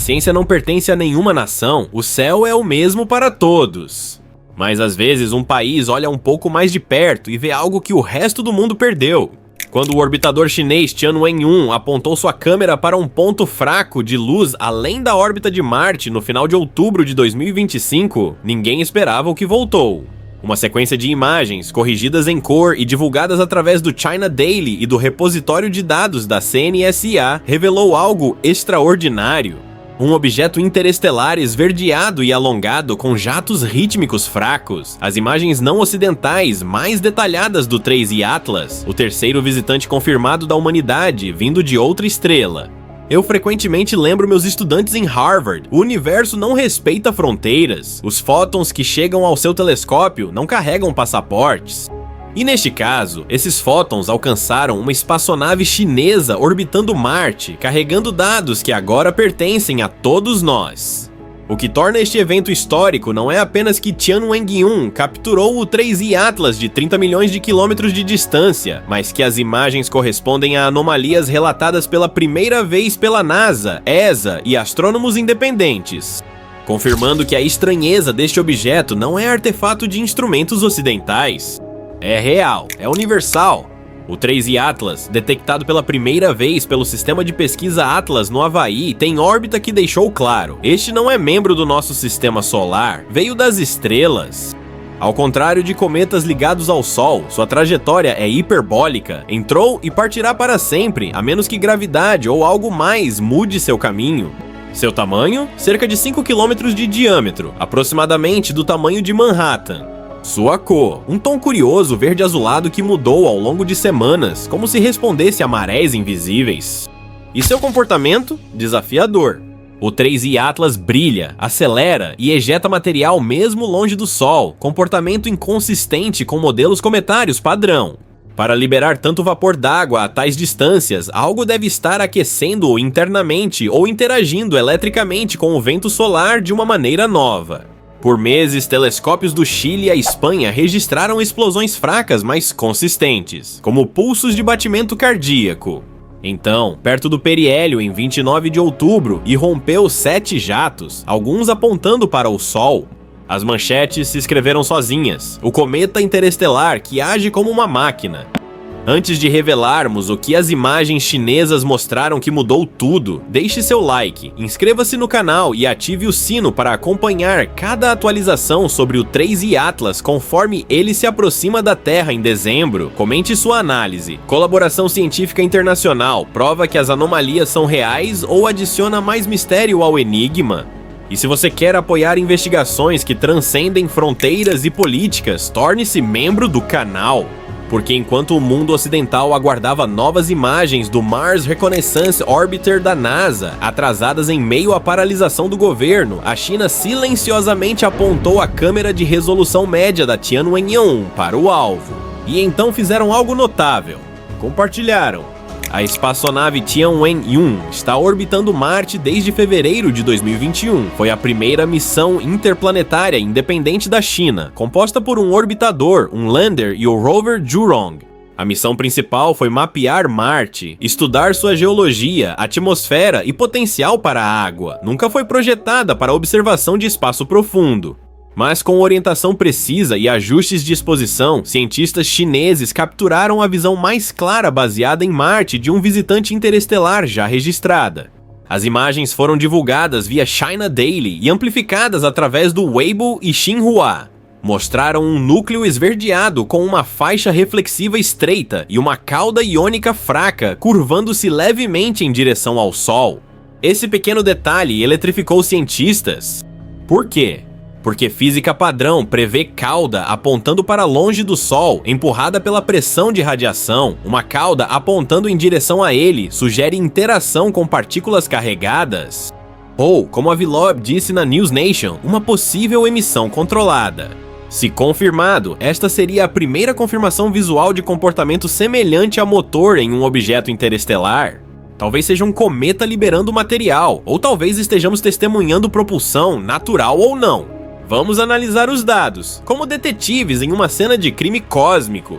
ciência não pertence a nenhuma nação, o céu é o mesmo para todos. Mas às vezes um país olha um pouco mais de perto e vê algo que o resto do mundo perdeu. Quando o orbitador chinês Tianwen-1 apontou sua câmera para um ponto fraco de luz além da órbita de Marte no final de outubro de 2025, ninguém esperava o que voltou. Uma sequência de imagens, corrigidas em cor e divulgadas através do China Daily e do repositório de dados da CNSA, revelou algo extraordinário. Um objeto interestelar esverdeado e alongado com jatos rítmicos fracos. As imagens não ocidentais mais detalhadas do 3I Atlas, o terceiro visitante confirmado da humanidade vindo de outra estrela. Eu frequentemente lembro meus estudantes em Harvard, o universo não respeita fronteiras. Os fótons que chegam ao seu telescópio não carregam passaportes. E neste caso, esses fótons alcançaram uma espaçonave chinesa orbitando Marte, carregando dados que agora pertencem a todos nós. O que torna este evento histórico não é apenas que Tianwen-1 capturou o 3I Atlas de 30 milhões de quilômetros de distância, mas que as imagens correspondem a anomalias relatadas pela primeira vez pela NASA, ESA e astrônomos independentes, confirmando que a estranheza deste objeto não é artefato de instrumentos ocidentais. É real, é universal. O 3I Atlas, detectado pela primeira vez pelo sistema de pesquisa Atlas no Havaí, tem órbita que deixou claro: este não é membro do nosso sistema solar, veio das estrelas. Ao contrário de cometas ligados ao Sol, sua trajetória é hiperbólica, entrou e partirá para sempre, a menos que gravidade ou algo mais mude seu caminho. Seu tamanho? Cerca de 5 km de diâmetro, aproximadamente do tamanho de Manhattan. Sua cor, um tom curioso verde-azulado que mudou ao longo de semanas, como se respondesse a marés invisíveis. E seu comportamento? Desafiador. O 3I Atlas brilha, acelera e ejeta material mesmo longe do Sol, comportamento inconsistente com modelos cometários padrão. Para liberar tanto vapor d'água a tais distâncias, algo deve estar aquecendo-o internamente ou interagindo eletricamente com o vento solar de uma maneira nova. Por meses, telescópios do Chile e a Espanha registraram explosões fracas, mas consistentes, como pulsos de batimento cardíaco. Então, perto do periélio em 29 de outubro, irrompeu 7 jatos, alguns apontando para o Sol. As manchetes se escreveram sozinhas: o cometa interestelar que age como uma máquina. Antes de revelarmos o que as imagens chinesas mostraram que mudou tudo, deixe seu like, inscreva-se no canal e ative o sino para acompanhar cada atualização sobre o 3I Atlas conforme ele se aproxima da Terra em dezembro. Comente sua análise. Colaboração científica internacional prova que as anomalias são reais ou adiciona mais mistério ao enigma? E se você quer apoiar investigações que transcendem fronteiras e políticas, torne-se membro do canal. Porque enquanto o mundo ocidental aguardava novas imagens do Mars Reconnaissance Orbiter da NASA, atrasadas em meio à paralisação do governo, a China silenciosamente apontou a câmera de resolução média da Tianwen-1 para o alvo. E então fizeram algo notável. Compartilharam. A espaçonave Tianwen-1 está orbitando Marte desde fevereiro de 2021. Foi a primeira missão interplanetária independente da China, composta por um orbitador, um lander e o rover Zhurong. A missão principal foi mapear Marte, estudar sua geologia, atmosfera e potencial para a água. Nunca foi projetada para observação de espaço profundo. Mas com orientação precisa e ajustes de exposição, cientistas chineses capturaram a visão mais clara baseada em Marte de um visitante interestelar já registrada. As imagens foram divulgadas via China Daily e amplificadas através do Weibo e Xinhua. Mostraram um núcleo esverdeado com uma faixa reflexiva estreita e uma cauda iônica fraca, curvando-se levemente em direção ao Sol. Esse pequeno detalhe eletrificou cientistas. Por quê? Porque física padrão prevê cauda apontando para longe do Sol, empurrada pela pressão de radiação. Uma cauda apontando em direção a ele sugere interação com partículas carregadas. Ou, como a Vlog disse na News Nation, uma possível emissão controlada. Se confirmado, esta seria a primeira confirmação visual de comportamento semelhante a motor em um objeto interestelar. Talvez seja um cometa liberando material, ou talvez estejamos testemunhando propulsão, natural ou não. Vamos analisar os dados, como detetives em uma cena de crime cósmico.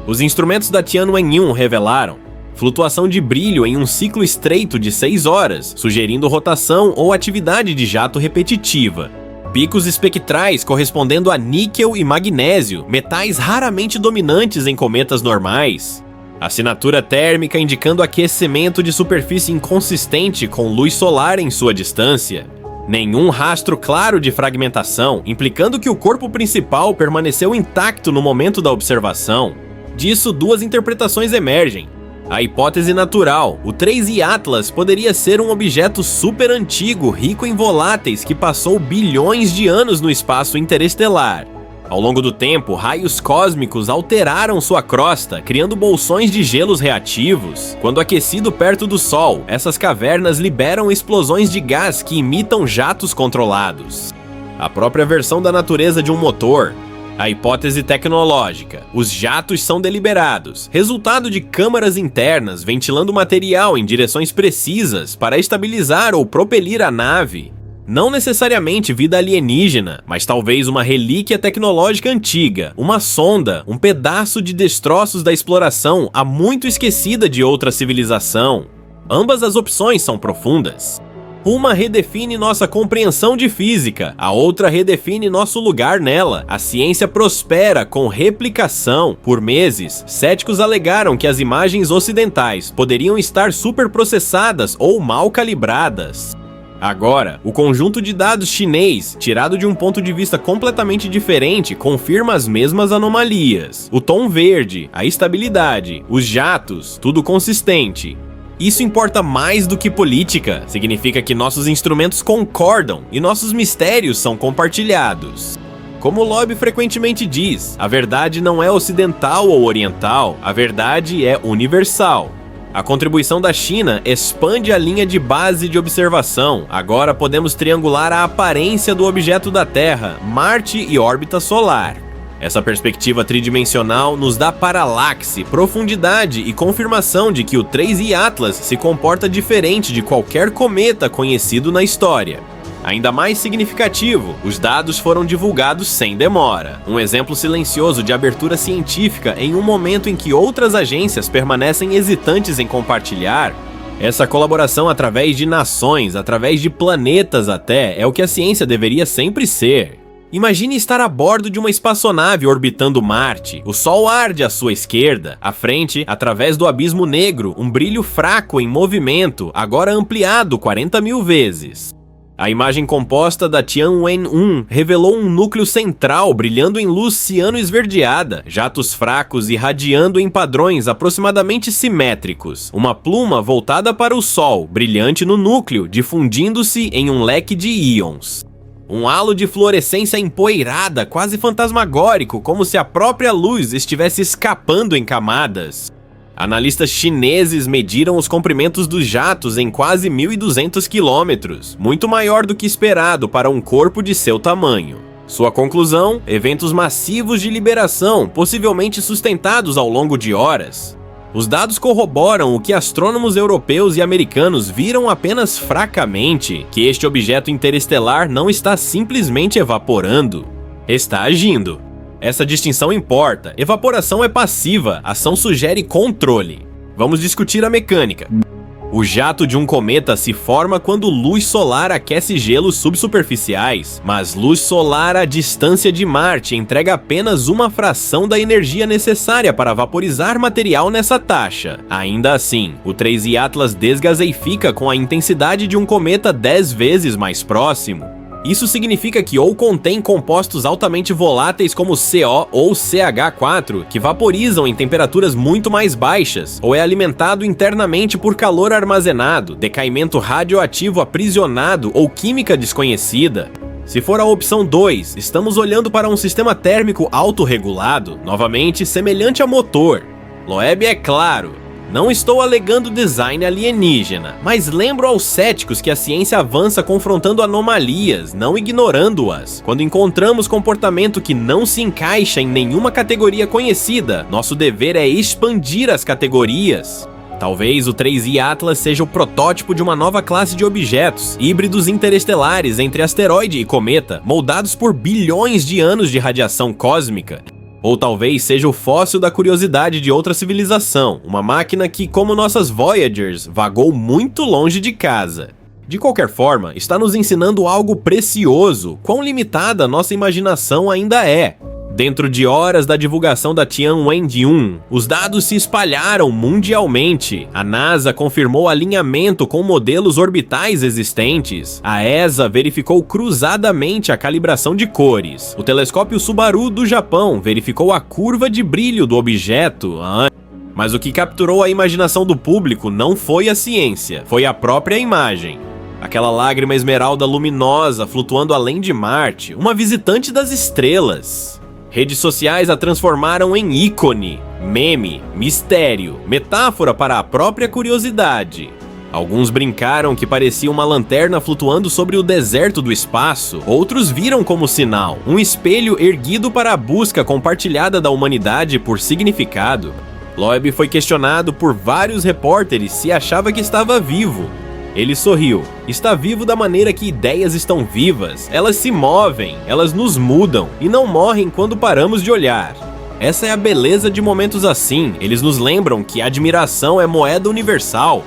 Os instrumentos da Tianwen-1 revelaram flutuação de brilho em um ciclo estreito de 6 horas, sugerindo rotação ou atividade de jato repetitiva. Picos espectrais correspondendo a níquel e magnésio, metais raramente dominantes em cometas normais. Assinatura térmica indicando aquecimento de superfície inconsistente com luz solar em sua distância. Nenhum rastro claro de fragmentação, implicando que o corpo principal permaneceu intacto no momento da observação. Disso, duas interpretações emergem. A hipótese natural, o 3I Atlas poderia ser um objeto super antigo, rico em voláteis, que passou bilhões de anos no espaço interestelar. Ao longo do tempo, raios cósmicos alteraram sua crosta, criando bolsões de gelos reativos. Quando aquecido perto do Sol, essas cavernas liberam explosões de gás que imitam jatos controlados. A própria versão da natureza de um motor. A hipótese tecnológica. Os jatos são deliberados, resultado de câmaras internas ventilando material em direções precisas para estabilizar ou propelir a nave. Não necessariamente vida alienígena, mas talvez uma relíquia tecnológica antiga, uma sonda, um pedaço de destroços da exploração há muito esquecida de outra civilização. Ambas as opções são profundas. Uma redefine nossa compreensão de física, a outra redefine nosso lugar nela. A ciência prospera com replicação. Por meses, céticos alegaram que as imagens ocidentais poderiam estar superprocessadas ou mal calibradas. Agora, o conjunto de dados chinês, tirado de um ponto de vista completamente diferente, confirma as mesmas anomalias. O tom verde, a estabilidade, os jatos, tudo consistente. Isso importa mais do que política, significa que nossos instrumentos concordam e nossos mistérios são compartilhados. Como o lobby frequentemente diz, a verdade não é ocidental ou oriental, a verdade é universal. A contribuição da China expande a linha de base de observação. Agora podemos triangular a aparência do objeto da Terra, Marte e órbita solar. Essa perspectiva tridimensional nos dá paralaxe, profundidade e confirmação de que o 3I Atlas se comporta diferente de qualquer cometa conhecido na história. Ainda mais significativo, os dados foram divulgados sem demora. Um exemplo silencioso de abertura científica em um momento em que outras agências permanecem hesitantes em compartilhar. Essa colaboração através de nações, através de planetas até, é o que a ciência deveria sempre ser. Imagine estar a bordo de uma espaçonave orbitando Marte. O Sol arde à sua esquerda. À frente, através do abismo negro, um brilho fraco em movimento, agora ampliado 40.000 vezes. A imagem composta da Tianwen-1 revelou um núcleo central brilhando em luz ciano-esverdeada, jatos fracos irradiando em padrões aproximadamente simétricos, uma pluma voltada para o Sol, brilhante no núcleo, difundindo-se em um leque de íons. Um halo de fluorescência empoeirada, quase fantasmagórico, como se a própria luz estivesse escapando em camadas. Analistas chineses mediram os comprimentos dos jatos em quase 1.200 quilômetros, muito maior do que esperado para um corpo de seu tamanho. Sua conclusão: eventos massivos de liberação, possivelmente sustentados ao longo de horas. Os dados corroboram o que astrônomos europeus e americanos viram apenas fracamente, que este objeto interestelar não está simplesmente evaporando, está agindo. Essa distinção importa. Evaporação é passiva, ação sugere controle. Vamos discutir a mecânica. O jato de um cometa se forma quando luz solar aquece gelos subsuperficiais, mas luz solar à distância de Marte entrega apenas uma fração da energia necessária para vaporizar material nessa taxa. Ainda assim, o 3I Atlas desgaseifica com a intensidade de um cometa 10 vezes mais próximo. Isso significa que ou contém compostos altamente voláteis como CO ou CH4, que vaporizam em temperaturas muito mais baixas, ou é alimentado internamente por calor armazenado, decaimento radioativo aprisionado ou química desconhecida. Se for a opção 2, estamos olhando para um sistema térmico autorregulado, novamente semelhante a motor. Loeb é claro. Não estou alegando design alienígena, mas lembro aos céticos que a ciência avança confrontando anomalias, não ignorando-as. Quando encontramos comportamento que não se encaixa em nenhuma categoria conhecida, nosso dever é expandir as categorias. Talvez o 3I Atlas seja o protótipo de uma nova classe de objetos, híbridos interestelares entre asteroide e cometa, moldados por bilhões de anos de radiação cósmica. Ou talvez seja o fóssil da curiosidade de outra civilização, uma máquina que, como nossas Voyagers, vagou muito longe de casa. De qualquer forma, está nos ensinando algo precioso, quão limitada a nossa imaginação ainda é. Dentro de horas da divulgação da Tianwen-1, os dados se espalharam mundialmente. A NASA confirmou alinhamento com modelos orbitais existentes. A ESA verificou cruzadamente a calibração de cores. O telescópio Subaru do Japão verificou a curva de brilho do objeto. Mas o que capturou a imaginação do público não foi a ciência, foi a própria imagem. Aquela lágrima esmeralda luminosa flutuando além de Marte, uma visitante das estrelas. Redes sociais a transformaram em ícone, meme, mistério, metáfora para a própria curiosidade. Alguns brincaram que parecia uma lanterna flutuando sobre o deserto do espaço, outros viram como sinal, um espelho erguido para a busca compartilhada da humanidade por significado. Loeb foi questionado por vários repórteres se achava que estava vivo. Ele sorriu. Está vivo da maneira que ideias estão vivas. Elas se movem, elas nos mudam e não morrem quando paramos de olhar. Essa é a beleza de momentos assim. Eles nos lembram que a admiração é moeda universal.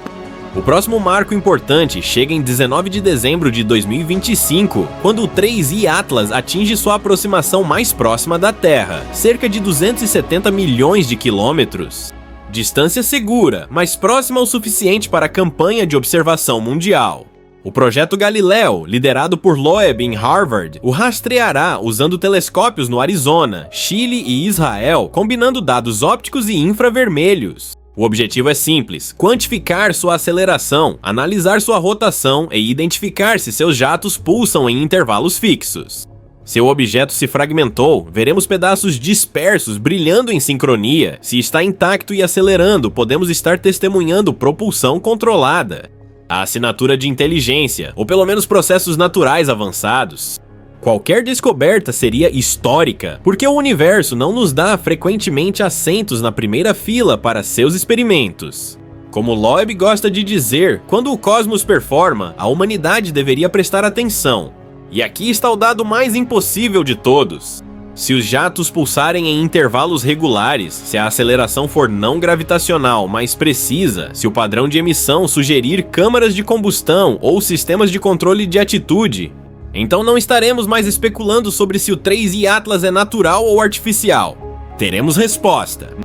O próximo marco importante chega em 19 de dezembro de 2025, quando o 3I Atlas atinge sua aproximação mais próxima da Terra, cerca de 270 milhões de quilômetros. Distância segura, mas próxima o suficiente para a campanha de observação mundial. O projeto Galileo, liderado por Loeb em Harvard, o rastreará usando telescópios no Arizona, Chile e Israel, combinando dados ópticos e infravermelhos. O objetivo é simples: quantificar sua aceleração, analisar sua rotação e identificar se seus jatos pulsam em intervalos fixos. Se o objeto se fragmentou, veremos pedaços dispersos brilhando em sincronia. Se está intacto e acelerando, podemos estar testemunhando propulsão controlada. A assinatura de inteligência, ou pelo menos processos naturais avançados. Qualquer descoberta seria histórica, porque o universo não nos dá frequentemente assentos na primeira fila para seus experimentos. Como Loeb gosta de dizer, quando o cosmos performa, a humanidade deveria prestar atenção. E aqui está o dado mais impossível de todos. Se os jatos pulsarem em intervalos regulares, se a aceleração for não gravitacional, mas precisa, se o padrão de emissão sugerir câmaras de combustão ou sistemas de controle de atitude, então não estaremos mais especulando sobre se o 3I Atlas é natural ou artificial. Teremos resposta.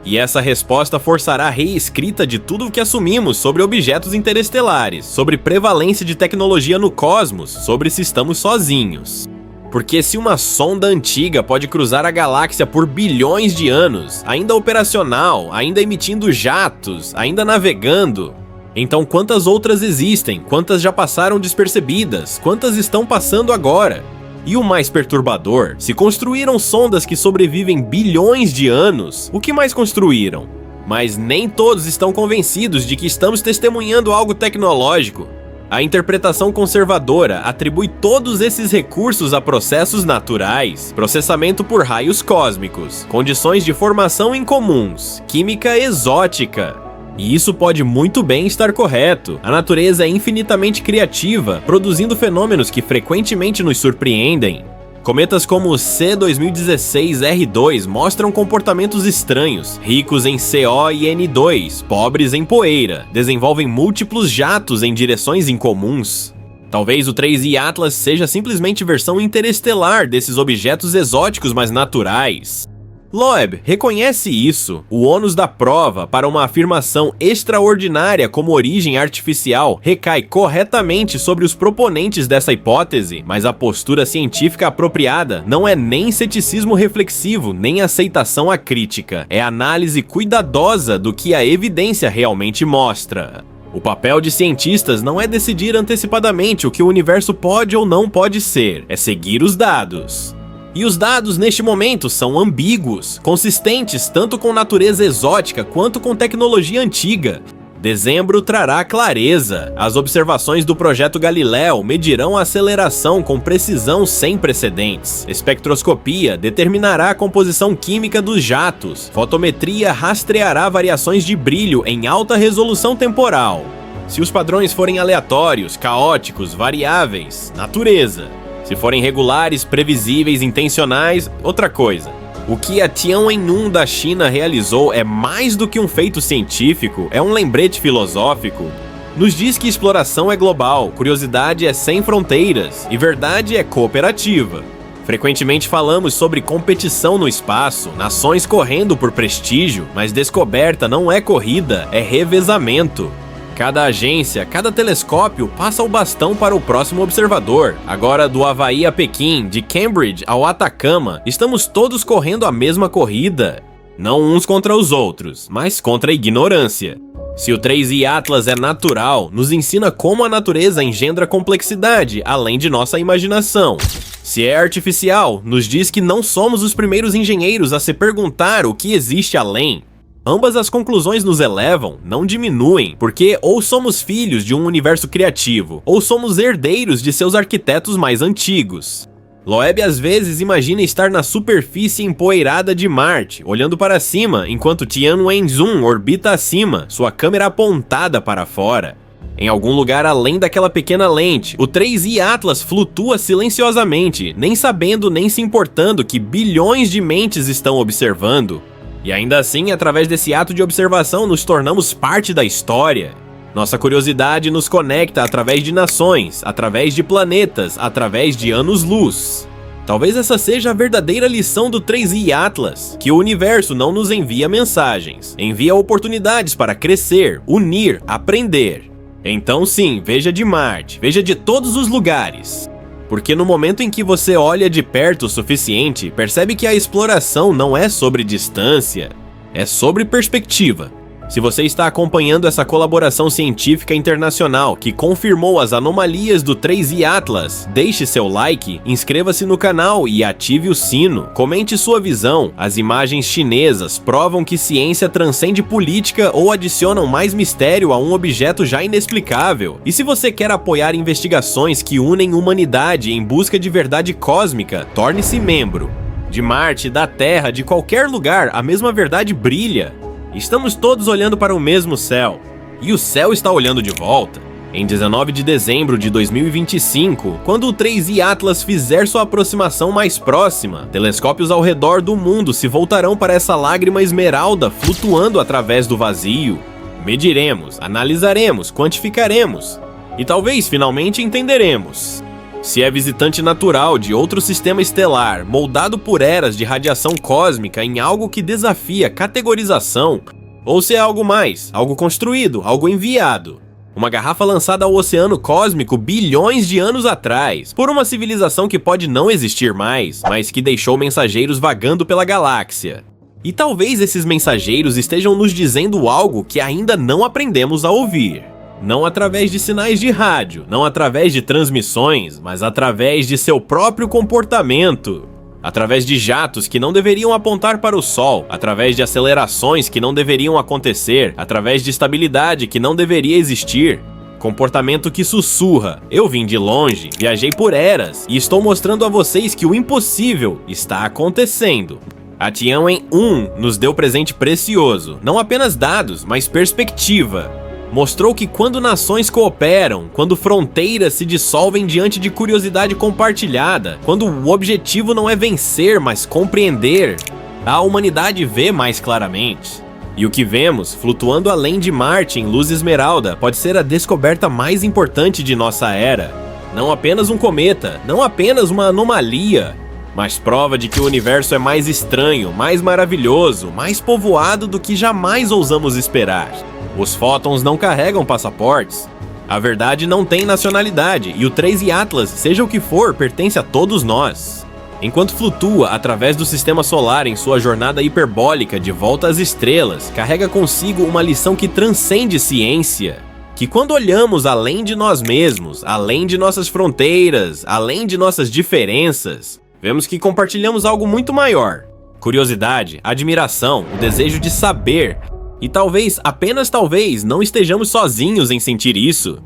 E essa resposta forçará a reescrita de tudo o que assumimos sobre objetos interestelares, sobre prevalência de tecnologia no cosmos, sobre se estamos sozinhos. Porque se uma sonda antiga pode cruzar a galáxia por bilhões de anos, ainda operacional, ainda emitindo jatos, ainda navegando, então quantas outras existem? Quantas já passaram despercebidas? Quantas estão passando agora? E o mais perturbador, se construíram sondas que sobrevivem bilhões de anos, o que mais construíram? Mas nem todos estão convencidos de que estamos testemunhando algo tecnológico. A interpretação conservadora atribui todos esses recursos a processos naturais, processamento por raios cósmicos, condições de formação incomuns, química exótica. E isso pode muito bem estar correto. A natureza é infinitamente criativa, produzindo fenômenos que frequentemente nos surpreendem. Cometas como o C2016-R2 mostram comportamentos estranhos, ricos em CO e N2, pobres em poeira, desenvolvem múltiplos jatos em direções incomuns. Talvez o 3I Atlas seja simplesmente versão interestelar desses objetos exóticos mas naturais. Loeb reconhece isso. O ônus da prova para uma afirmação extraordinária como origem artificial recai corretamente sobre os proponentes dessa hipótese, mas a postura científica apropriada não é nem ceticismo reflexivo, nem aceitação à crítica. É análise cuidadosa do que a evidência realmente mostra. O papel de cientistas não é decidir antecipadamente o que o universo pode ou não pode ser, é seguir os dados. E os dados neste momento são ambíguos, consistentes tanto com natureza exótica quanto com tecnologia antiga. Dezembro trará clareza. As observações do projeto Galileo medirão a aceleração com precisão sem precedentes. Espectroscopia determinará a composição química dos jatos. Fotometria rastreará variações de brilho em alta resolução temporal. Se os padrões forem aleatórios, caóticos, variáveis, natureza. Se forem regulares, previsíveis, intencionais, outra coisa. O que a Tianwen-1 da China realizou é mais do que um feito científico, é um lembrete filosófico. Nos diz que exploração é global, curiosidade é sem fronteiras e verdade é cooperativa. Frequentemente falamos sobre competição no espaço, nações correndo por prestígio, mas descoberta não é corrida, é revezamento. Cada agência, cada telescópio passa o bastão para o próximo observador. Agora, do Havaí a Pequim, de Cambridge ao Atacama, estamos todos correndo a mesma corrida. Não uns contra os outros, mas contra a ignorância. Se o 3i Atlas é natural, nos ensina como a natureza engendra complexidade, além de nossa imaginação. Se é artificial, nos diz que não somos os primeiros engenheiros a se perguntar o que existe além. Ambas as conclusões nos elevam, não diminuem, porque ou somos filhos de um universo criativo, ou somos herdeiros de seus arquitetos mais antigos. Loeb às vezes imagina estar na superfície empoeirada de Marte, olhando para cima, enquanto Tianwen-1 orbita acima, sua câmera apontada para fora. Em algum lugar além daquela pequena lente, o 3i Atlas flutua silenciosamente, nem sabendo nem se importando que bilhões de mentes estão observando. E ainda assim, através desse ato de observação, nos tornamos parte da história. Nossa curiosidade nos conecta através de nações, através de planetas, através de anos-luz. Talvez essa seja a verdadeira lição do 3i Atlas, que o universo não nos envia mensagens, envia oportunidades para crescer, unir, aprender. Então sim, veja de Marte, veja de todos os lugares. Porque no momento em que você olha de perto o suficiente, percebe que a exploração não é sobre distância, é sobre perspectiva. Se você está acompanhando essa colaboração científica internacional que confirmou as anomalias do 3i Atlas, deixe seu like, inscreva-se no canal e ative o sino. Comente sua visão. As imagens chinesas provam que ciência transcende política ou adicionam mais mistério a um objeto já inexplicável. E se você quer apoiar investigações que unem humanidade em busca de verdade cósmica, torne-se membro. De Marte, da Terra, de qualquer lugar, a mesma verdade brilha. Estamos todos olhando para o mesmo céu, e o céu está olhando de volta. Em 19 de dezembro de 2025, quando o 3i Atlas fizer sua aproximação mais próxima, telescópios ao redor do mundo se voltarão para essa lágrima esmeralda flutuando através do vazio. Mediremos, analisaremos, quantificaremos, e talvez finalmente entenderemos. Se é visitante natural de outro sistema estelar, moldado por eras de radiação cósmica em algo que desafia categorização, ou se é algo mais, algo construído, algo enviado. Uma garrafa lançada ao oceano cósmico bilhões de anos atrás, por uma civilização que pode não existir mais, mas que deixou mensageiros vagando pela galáxia. E talvez esses mensageiros estejam nos dizendo algo que ainda não aprendemos a ouvir. Não através de sinais de rádio, não através de transmissões, mas através de seu próprio comportamento. Através de jatos que não deveriam apontar para o Sol, através de acelerações que não deveriam acontecer, através de estabilidade que não deveria existir. Comportamento que sussurra: eu vim de longe, viajei por eras e estou mostrando a vocês que o impossível está acontecendo. A Tianwen-1 nos deu presente precioso, não apenas dados, mas perspectiva. Mostrou que quando nações cooperam, quando fronteiras se dissolvem diante de curiosidade compartilhada, quando o objetivo não é vencer, mas compreender, a humanidade vê mais claramente. E o que vemos, flutuando além de Marte em luz esmeralda, pode ser a descoberta mais importante de nossa era. Não apenas um cometa, não apenas uma anomalia, mas prova de que o universo é mais estranho, mais maravilhoso, mais povoado do que jamais ousamos esperar. Os fótons não carregam passaportes. A verdade não tem nacionalidade, e o 3i Atlas, seja o que for, pertence a todos nós. Enquanto flutua através do sistema solar em sua jornada hiperbólica de volta às estrelas, carrega consigo uma lição que transcende ciência. Que quando olhamos além de nós mesmos, além de nossas fronteiras, além de nossas diferenças, vemos que compartilhamos algo muito maior. Curiosidade, admiração, o desejo de saber. E talvez, apenas talvez, não estejamos sozinhos em sentir isso.